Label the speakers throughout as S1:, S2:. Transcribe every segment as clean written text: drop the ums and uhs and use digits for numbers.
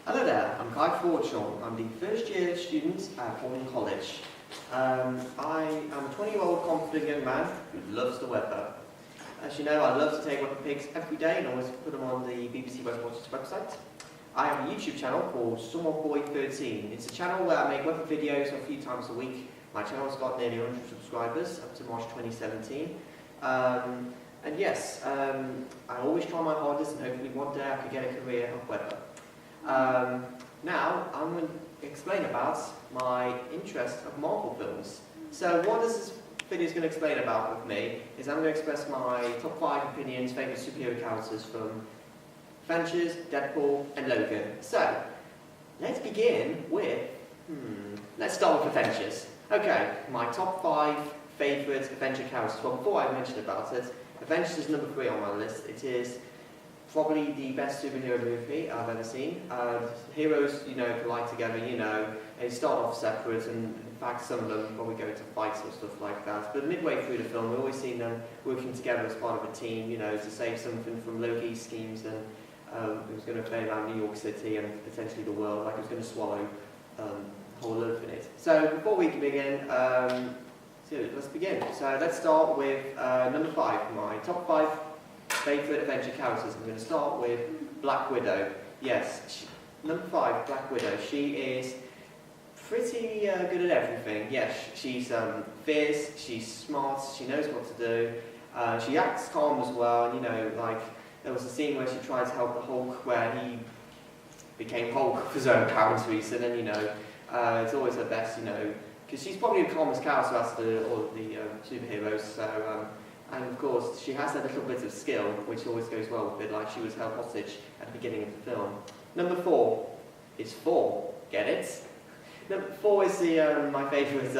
S1: Hello there, I'm Kyfer. I'm the first year student at Logan College. I am a 20-year-old confident young man who loves the weather. As you know, I love to take weather pics every day and always put them on the BBC Weather Watchers website. I have a YouTube channel called SummerBoy13. It's a channel where I make weather videos a few times a week. My channel's got nearly 100 subscribers up to March 2017. And yes, I always try my hardest and hopefully one day I could get a career of weather. Now, I'm going to explain about my interest of Marvel films. So what this video is going to explain about with me is I'm going to express my top 5 opinions, favourite superhero characters from Avengers, Deadpool and Logan. So, let's begin with, let's start with Avengers. Okay, my top 5 favourite Avenger characters. Well, before I mention about it, Avengers is number 3 on my list. It is probably the best superhero movie I've ever seen. Heroes, collide together, they start off separate, and in fact some of them probably go into fights or stuff like that. But midway through the film, we've always seen them working together as part of a team, to save something from Loki's schemes, and it was going to fail around New York City and potentially the world, like it was going to swallow the whole earth in it. So before we can begin, let's begin. So let's start with number 5, my top 5 favourite Avenger characters. I'm going to start with Black Widow. Yes, number 5, Black Widow. She is pretty good at everything. Yes, she's fierce, she's smart, she knows what to do. She acts calm as well. Like there was a scene where she tried to help the Hulk, where he became Hulk for his own apparent reason, and it's always her best, because she's probably the calmest character out of all of the superheroes. So. And of course, she has that little bit of skill, which always goes well with it, like she was held hostage at the beginning of the film. Number 4 is Thor. Get it? Number 4 is my favourite.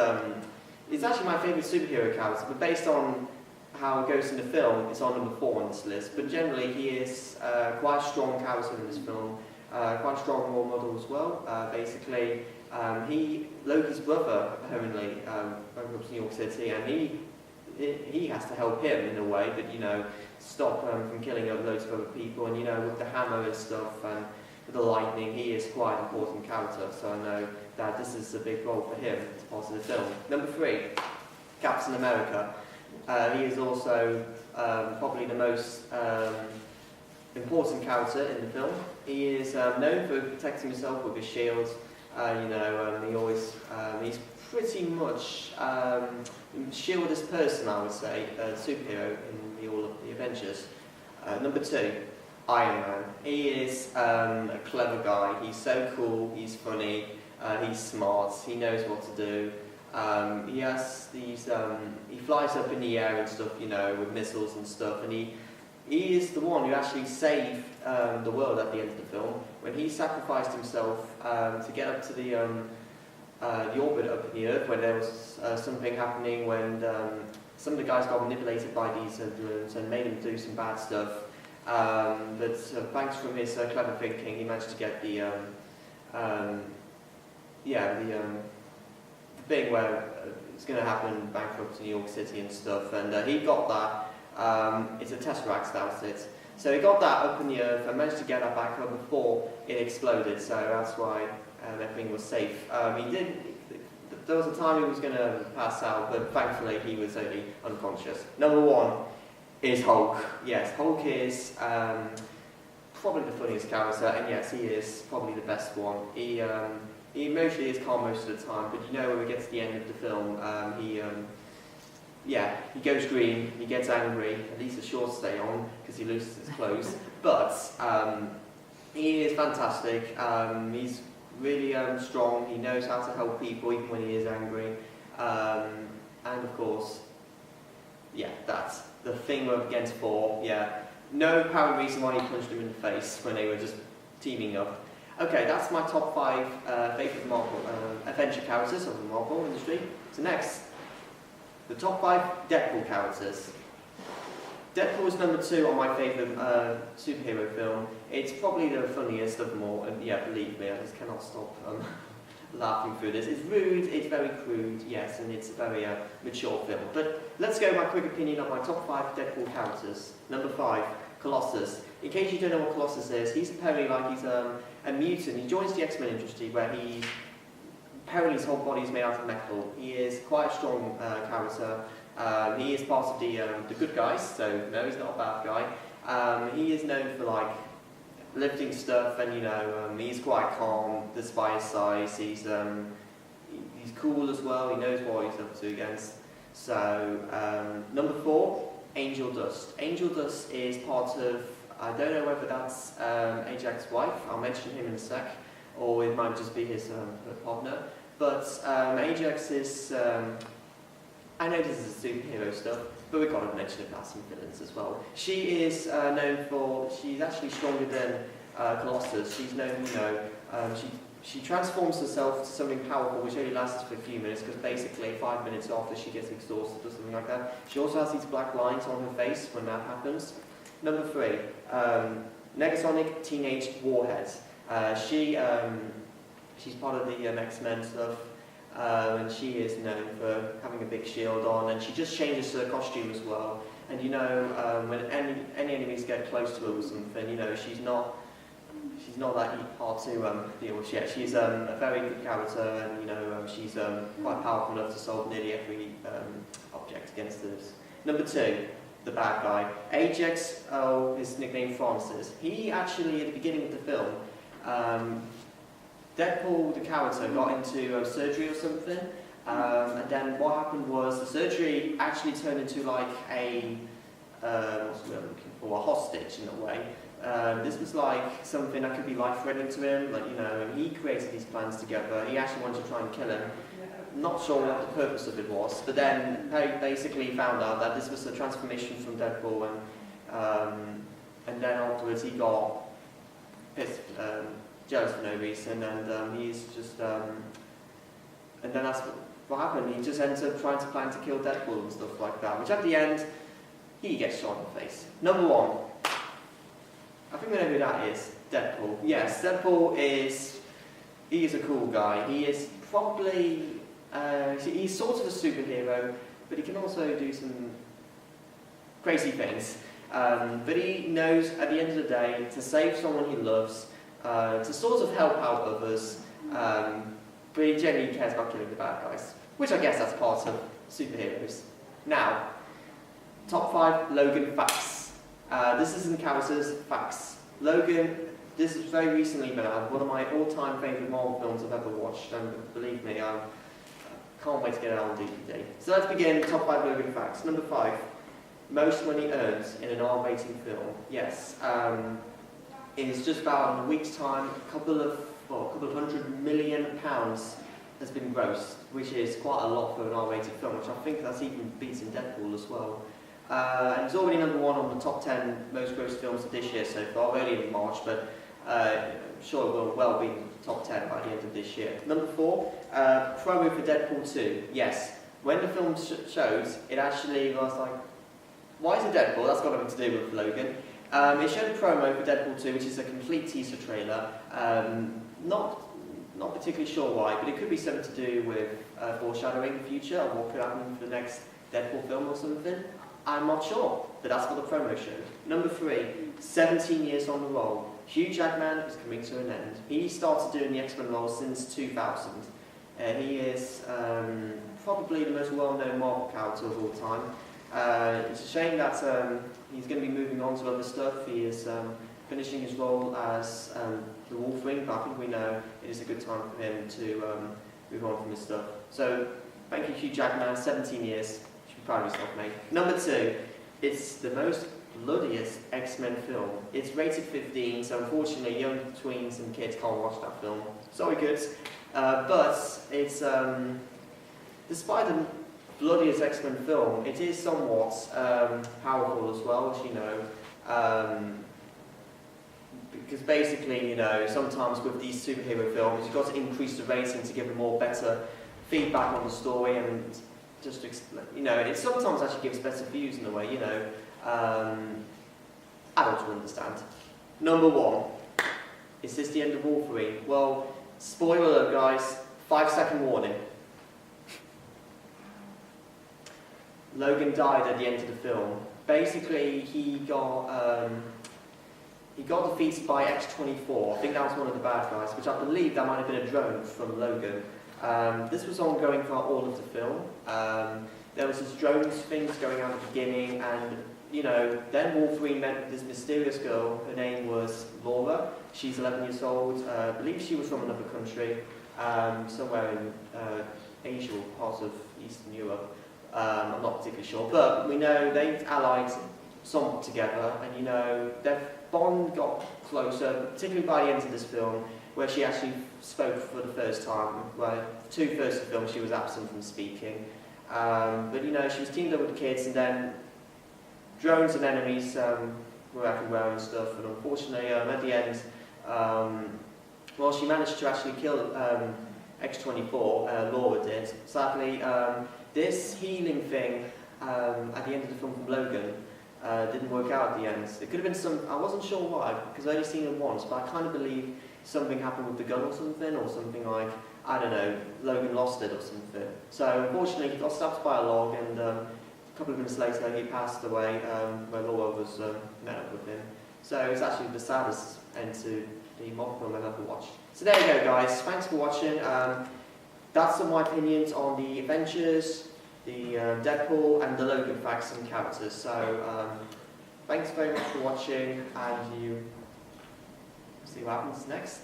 S1: It's actually my favourite superhero character, but based on how it goes in the film, it's on number 4 on this list. But generally, he is quite a strong character in this film, quite a strong role model as well. Basically, Loki's brother, apparently, grew up in New York City, and he has to help him in a way, but stop from killing loads of other people, and with the hammer and stuff and with the lightning, he is quite an important character, so I know that this is a big role for him as part of the film. Number 3, Captain America. He is also probably the most important character in the film. He is known for protecting himself with his shield. He's pretty much shieldest person, I would say, superhero in all of the Avengers. Number 2, Iron Man. He is a clever guy. He's so cool, he's funny, he's smart, he knows what to do. He has these, he flies up in the air and stuff, with missiles and stuff, and he is the one who actually saved the world at the end of the film, when he sacrificed himself to get up to the orbit up in the Earth, when there was something happening, when some of the guys got manipulated by these drones and made him do some bad stuff. But thanks from his clever thinking, he managed to get the thing where it's going to happen, bankrupt to New York City and stuff, and he got that. It's a Tesseract, that's it. So he got that up in the Earth and managed to get that back up before it exploded, so that's why everything was safe. There was a time he was going to pass out, but thankfully he was only unconscious. Number 1 is Hulk. Yes, Hulk is probably the funniest character, and yes, he is probably the best one. He emotionally is calm most of the time, but when we get to the end of the film, he goes green, he gets angry, at least the shorts stay on, because he loses his clothes, but he is fantastic. He's really strong, he knows how to help people even when he is angry, and of course, that's the thing against Thor. No apparent reason why he punched him in the face when they were just teaming up. Okay, that's my top 5 favourite Marvel Avenger characters of the Marvel industry. So next, the top 5 Deadpool characters. Deadpool is number 2 on my favourite superhero film. It's probably the funniest of them all, and believe me, I just cannot stop laughing through this. It's rude, it's very crude, yes, and it's a very mature film. But let's go my quick opinion on my top 5 Deadpool characters. Number 5, Colossus. In case you don't know what Colossus is, he's apparently like he's a a mutant. He joins the X-Men industry where apparently his whole body is made out of metal. He is quite a strong character. He is part of the good guys, so no, he's not a bad guy. He is known for like lifting stuff, and he's quite calm despite his size. He's cool as well. He knows what he's up to against. So number 4, Angel Dust. Angel Dust is part of, I don't know whether that's Ajax's wife. I'll mention him in a sec, or it might just be his partner. But Ajax is, I know this is superhero stuff, but we've got to mention about some villains as well. She is known for, she's actually stronger than Colossus. She's known, she transforms herself to something powerful, which only lasts for a few minutes, because basically 5 minutes after she gets exhausted or something like that. She also has these black lines on her face when that happens. Number 3, Negasonic Teenage Warhead. She's part of the X-Men stuff, and she is known for having a big shield on, and she just changes her costume as well. And when any enemies get close to her or something, she's not that hard to deal with yet. She's a very good character, and she's quite powerful enough to solve nearly every object against us. Number 2, the bad guy. Ajax, his nickname Francis. He actually, at the beginning of the film, Deadpool, the character, got into surgery or something, and then what happened was the surgery actually turned into like what's the word I'm looking for, a hostage in a way. This was like something that could be life-threatening to him, and he created these plans together. He actually wanted to try and kill him. Not sure what the purpose of it was, but then he basically found out that this was a transformation from Deadpool, and then afterwards he got pissed, jealous for no reason, and he's just, and then that's what happened. He just ended up trying to plan to kill Deadpool and stuff like that, which at the end, he gets shot in the face. Number 1, I think we know who that is, Deadpool. Yes, Deadpool he is a cool guy. He is probably, he's sort of a superhero, but he can also do some crazy things. But he knows at the end of the day to save someone he loves, to sort of help out others, but he genuinely cares about killing the bad guys, which I guess that's part of superheroes. Now, top 5 Logan facts. This isn't characters, facts. Logan, this has very recently been out, one of my all-time favourite Marvel films I've ever watched, and believe me, I can't wait to get it out on DVD. So let's begin, top 5 Logan facts. Number 5, most money earned in an R-rated film. Yes, in just about a week's time, a couple of £100 million has been grossed, which is quite a lot for an R-rated film, which I think that's even beaten Deadpool as well. And it's already number 1 on the top 10 most grossed films of this year so far, early in March, but I'm sure it will well be in the top 10 by the end of this year. Number 4, promo for Deadpool 2. Yes, when the film showed, it actually was like, why is it Deadpool? That's got nothing to do with Logan. It showed a promo for Deadpool 2, which is a complete teaser trailer. Not particularly sure why, but it could be something to do with foreshadowing the future or what could happen for the next Deadpool film or something. I'm not sure, but that's what the promo showed. Number 3, 17 years on the roll. Hugh Jackman is coming to an end. He started doing the X-Men role since 2000. He is probably the most well-known Marvel character of all time. It's a shame that he's going to be moving on to other stuff. He is finishing his role as the Wolverine, but I think we know it is a good time for him to move on from his stuff. So, thank you, Hugh Jackman, 17 years. You should be proud of yourself, mate. Number 2, it's the most bloodiest X-Men film. It's rated 15, so unfortunately young tweens and kids can't watch that film. Sorry, kids. But it's, despite the bloodiest X-Men film, it is somewhat powerful as well, as because basically, sometimes with these superhero films, you've got to increase the rating to give them more better feedback on the story, and just to explain, it sometimes actually gives better views in a way, adults will understand. Number 1, is this the end of Wolverine? Well, spoiler alert, guys, 5-second warning. Logan died at the end of the film. Basically, he got he got defeated by X-24. I think that was one of the bad guys, which I believe that might have been a drone from Logan. This was ongoing for all of the film. There was this drones things going on at the beginning, and you know, then Wolverine met this mysterious girl. Her name was Laura. She's 11 years old. I believe she was from another country, somewhere in Asia or part of Eastern Europe. I'm not particularly sure, but we know they allied somewhat together, and you know, their bond got closer, particularly by the end of this film, where she actually spoke for the first time. Well, the 2 first films she was absent from speaking, but you know, she was teamed up with the kids, and then drones and enemies were everywhere and stuff, and unfortunately at the end, well, she managed to actually kill X-24, Laura did. Sadly, this healing thing at the end of the film from Logan didn't work out at the end. It could have been I wasn't sure why, because I'd only seen it once, but I kind of believe something happened with the gun or something like, I don't know, Logan lost it or something. So unfortunately he got stabbed by a log, and a couple of minutes later he passed away where Laura was met up with him. So it's actually the saddest end to the Marvel film I've ever watched. So there you go guys, thanks for watching. That's some of my opinions on the Avengers, the Deadpool and the Logan facts and characters. So thanks very much for watching, and you see what happens next.